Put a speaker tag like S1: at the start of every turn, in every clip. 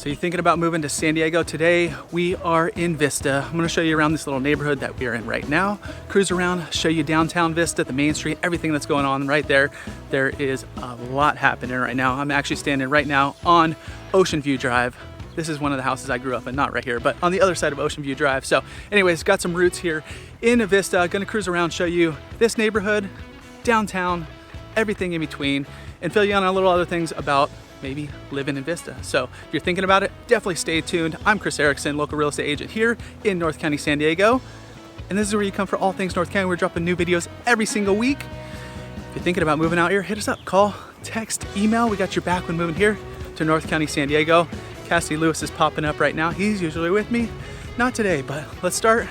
S1: So you're thinking about moving to San Diego? Today we are in Vista. I'm gonna show you around this little neighborhood that we are in right now. Cruise around, show you downtown Vista, the main street, everything that's going on right there. There is a lot happening right now. I'm actually standing right now on Ocean View Drive. This is one of the houses I grew up in, not right here, but on the other side of Ocean View Drive. So anyways, got some roots here in Vista. Gonna cruise around, show you this neighborhood, downtown, everything in between, and fill you in on a little other things about maybe living in Vista. So if you're thinking about it, definitely stay tuned. I'm Chris Erickson, local real estate agent here in North County, San Diego. And this is where you come for all things North County. We're dropping new videos every single week. If you're thinking about moving out here, hit us up, call, text, email. We got your back when moving here to North County, San Diego. Cassidy Lewis is popping up right now. He's usually with me, not today, but let's start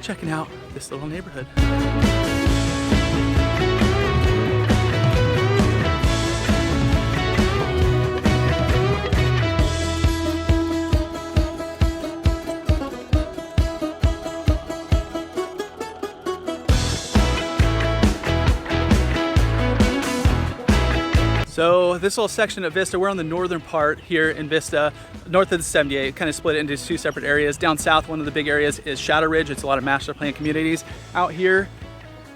S1: checking out this little neighborhood. So this little section of Vista, we're on the northern part here in Vista, north of the 78, kind of split it into two separate areas. Down south, one of the big areas is Shadow Ridge. It's a lot of master plan communities. Out here,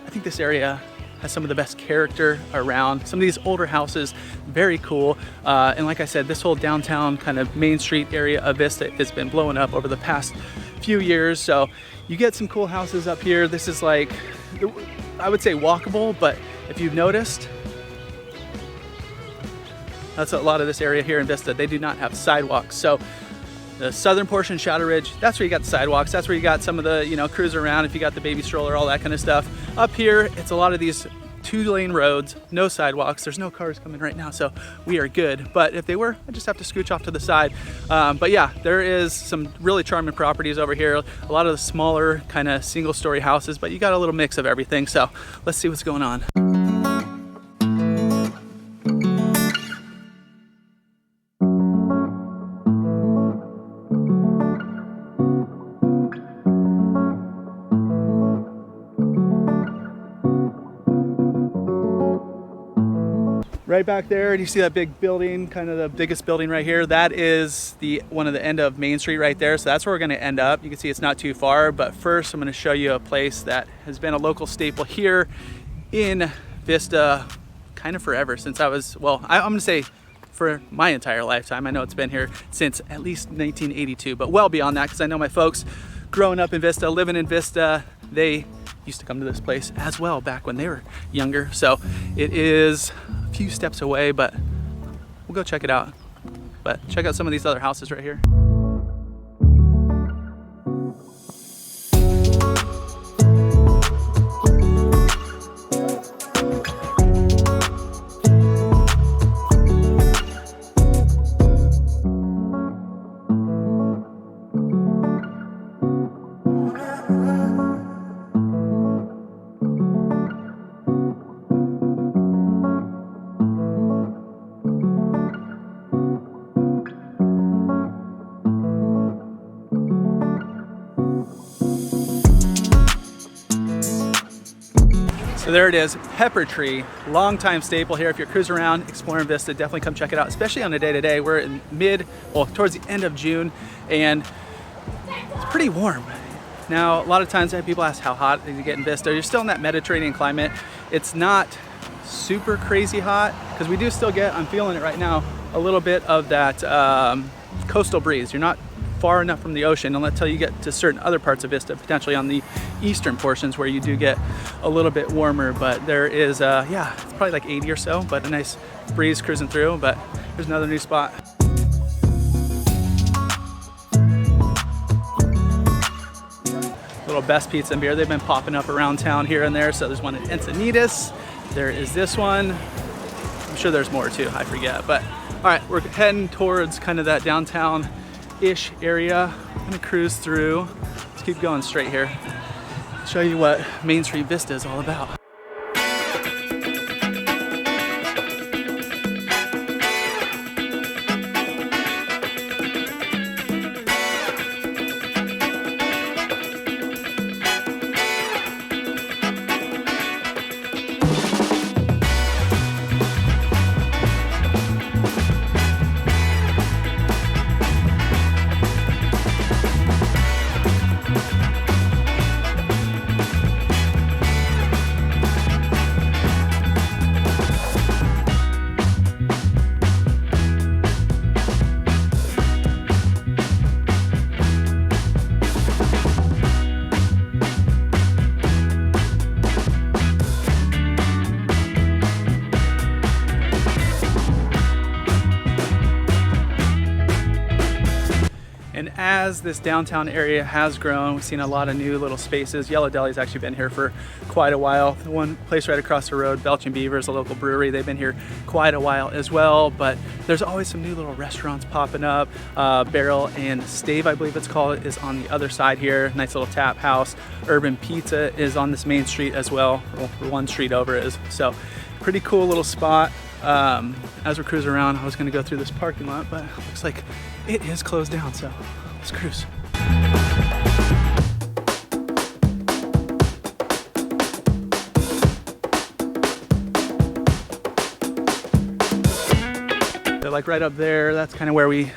S1: I think this area has some of the best character around. Some of these older houses, very cool. And like I said, this whole downtown kind of Main Street area of Vista has been blowing up over the past few years. So you get some cool houses up here. This is like, I would say walkable, but if you've noticed, that's a lot of this area here in Vista. They do not have sidewalks. So the southern portion, Shadow Ridge, that's where you got the sidewalks. That's where you got some of the, cruise around if you got the baby stroller, all that kind of stuff. Up here, it's a lot of these 2-lane roads, no sidewalks. There's no cars coming right now, so we are good. But if they were, I just have to scooch off to the side. But yeah, there is some really charming properties over here. A lot of the smaller kind of single-story houses, but you got a little mix of everything. So let's see what's going on. Right back there, and you see that big building, kind of the biggest building right here. That is one of the end of Main Street right there. So that's where we're gonna end up. You can see it's not too far, but first I'm gonna show you a place that has been a local staple here in Vista kind of forever, since I was, well, I'm gonna say for my entire lifetime. I know it's been here since at least 1982, but well beyond that, because I know my folks growing up in Vista, living in Vista, they used to come to this place as well back when they were younger. So it is a few steps away, but we'll go check it out. But check out some of these other houses right here. So there it is, Pepper Tree, long-time staple here. If you're cruising around, exploring Vista, definitely come check it out, especially on a day-to-day. We're in towards the end of June, and it's pretty warm. Now, a lot of times people ask how hot did you get in Vista. You're still in that Mediterranean climate. It's not super crazy hot, because we do still get, I'm feeling it right now, a little bit of that coastal breeze. You're not far enough from the ocean until you get to certain other parts of Vista, potentially on the eastern portions where you do get a little bit warmer. But there is, yeah, it's probably like 80 or so, but a nice breeze cruising through. But here's another new spot. Little Best Pizza and Beer. They've been popping up around town here and there. So there's one in Encinitas. There is this one. I'm sure there's more too, I forget. But all right, we're heading towards kind of that downtown-ish area. I'm gonna cruise through. Let's keep going straight here. Show you what Main Street Vista is all about. as this downtown area has grown, we've seen a lot of new little spaces. Yellow Deli's actually been here for quite a while. The one place right across the road, Belching Beavers, a local brewery, they've been here quite a while as well, but there's always some new little restaurants popping up. Barrel and Stave, I believe it's called, is on the other side here. Nice little tap house. Urban Pizza is on this main street as well. Well, one street over is. So pretty cool little spot. As we're cruising around, I was gonna go through this parking lot, but it looks like it is closed down, so let's cruise. So like right up there, that's kind of where we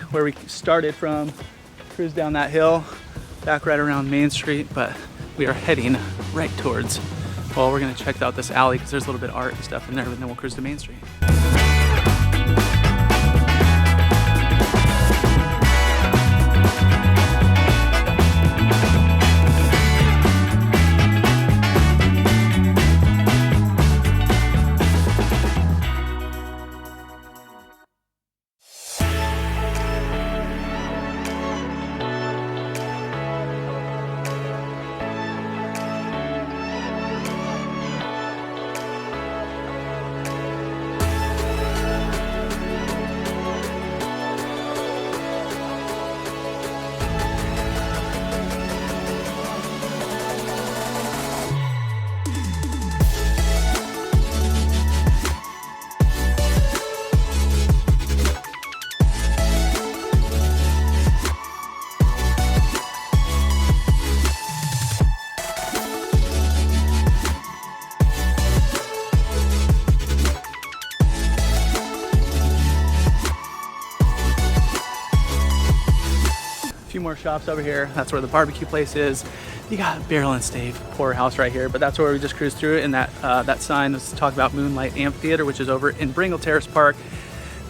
S1: started from. Cruise down that hill, back right around Main Street, but we are heading right towards, well, we're gonna check out this alley because there's a little bit of art and stuff in there, and then we'll cruise to Main Street. More shops over here. That's where the barbecue place is. You got Barrel and Stave Poorhouse right here, but that's where we just cruised through it. And that sign was to talk about Moonlight Amphitheater, which is over in Bringle Terrace Park.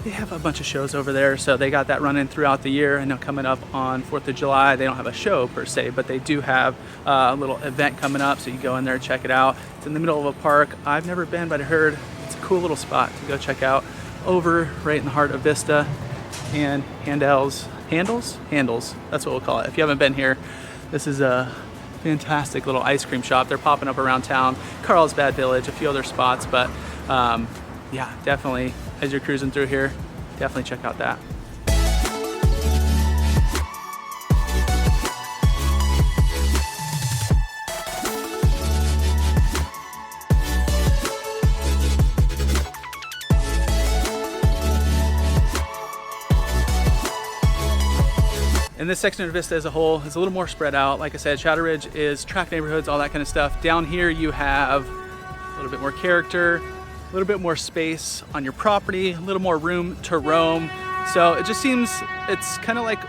S1: They have a bunch of shows over there, so they got that running throughout the year. I know coming up on 4th of July, they don't have a show per se, but they do have a little event coming up, so you go in there and check it out. It's in the middle of a park. I've never been, but I heard it's a cool little spot to go check out over right in the heart of Vista. And Handles, that's what we'll call it. If you haven't been here, this is a fantastic little ice cream shop. They're popping up around town. Carlsbad Village, a few other spots, but yeah, definitely as you're cruising through here, definitely check out that. And this section of Vista as a whole is a little more spread out. Like I said, Shadow Ridge is tract neighborhoods, all that kind of stuff. Down here you have a little bit more character, a little bit more space on your property, a little more room to roam. So it just seems, it's kind of like,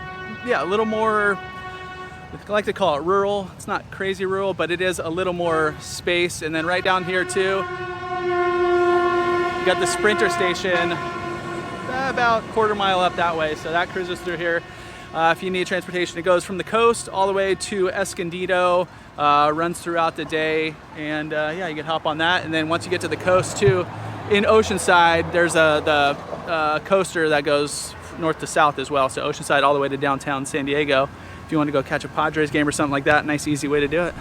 S1: yeah, a little more, I like to call it rural. It's not crazy rural, but it is a little more space. And then right down here too, you got the Sprinter station about a quarter mile up that way. So that cruises through here. If you need transportation, it goes from the coast all the way to Escondido, runs throughout the day, and yeah, you can hop on that. And then once you get to the coast too, in Oceanside, there's the coaster that goes north to south as well. So Oceanside all the way to downtown San Diego. If you want to go catch a Padres game or something like that, nice easy way to do it.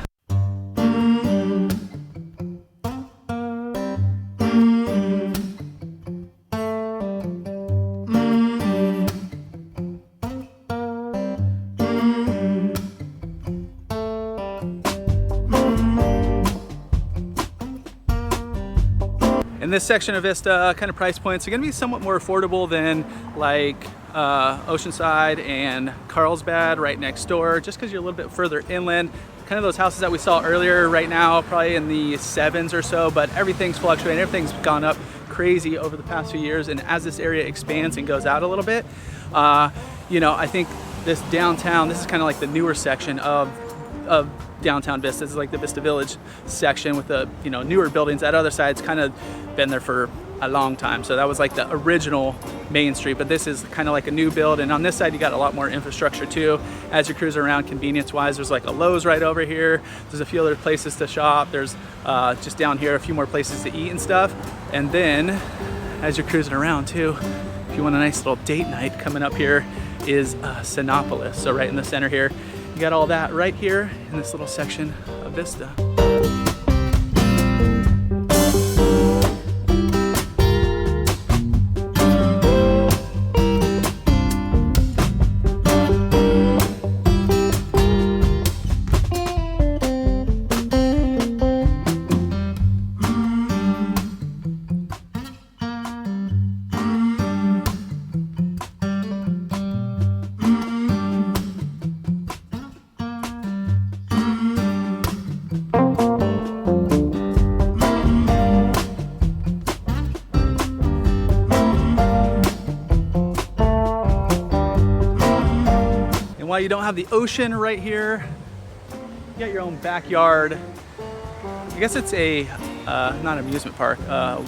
S1: In this section of Vista, kind of price points are going to be somewhat more affordable than like Oceanside and Carlsbad right next door, just because you're a little bit further inland. Kind of those houses that we saw earlier right now, probably in the 7s or so, but everything's fluctuating. Everything's gone up crazy over the past few years, and as this area expands and goes out a little bit, you know, I think this downtown, this is kind of like the newer section of downtown Vista. This is like the Vista Village section with the, you know, newer buildings. That other side's kind of been there for a long time. So that was like the original Main Street, but this is kind of like a new build. And on this side, you got a lot more infrastructure too. As you're cruising around, convenience wise, there's like a Lowe's right over here. There's a few other places to shop. There's just down here, a few more places to eat and stuff. And then as you're cruising around too, if you want a nice little date night coming up here is Sinopolis. So right in the center here, you got all that right here in this little section of Vista. While you don't have the ocean right here, you got your own backyard. I guess it's a, not amusement park,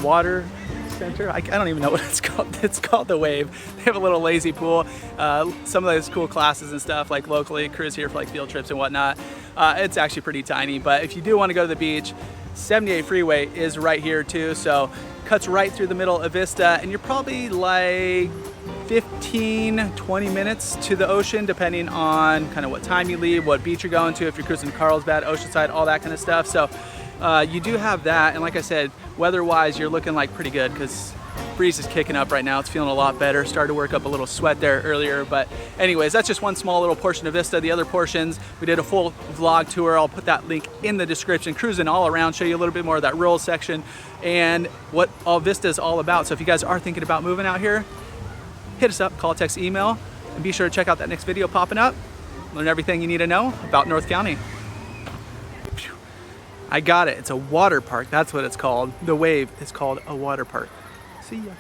S1: water center. I don't even know what it's called. It's called The Wave. They have a little lazy pool. Some of those cool classes and stuff, like locally, cruise here for like field trips and whatnot. It's actually pretty tiny, but if you do want to go to the beach, 78 freeway is right here too. So cuts right through the middle of Vista, and you're probably like 15-20 minutes to the ocean, depending on kind of what time you leave, what beach you're going to, if you're cruising Carlsbad, Oceanside, all that kind of stuff. So you do have that, and like I said, weather-wise, you're looking like pretty good because breeze is kicking up right now. It's feeling a lot better. Started to work up a little sweat there earlier, but anyways, that's just one small little portion of Vista. The other portions, we did a full vlog tour. I'll put that link in the description. Cruising all around, show you a little bit more of that rural section and what all Vista is all about. So if you guys are thinking about moving out here, hit us up, call, text, email, and be sure to check out that next video popping up. Learn everything you need to know about North County. I got it. It's a water park. That's what it's called. The Wave is called a water park. See ya.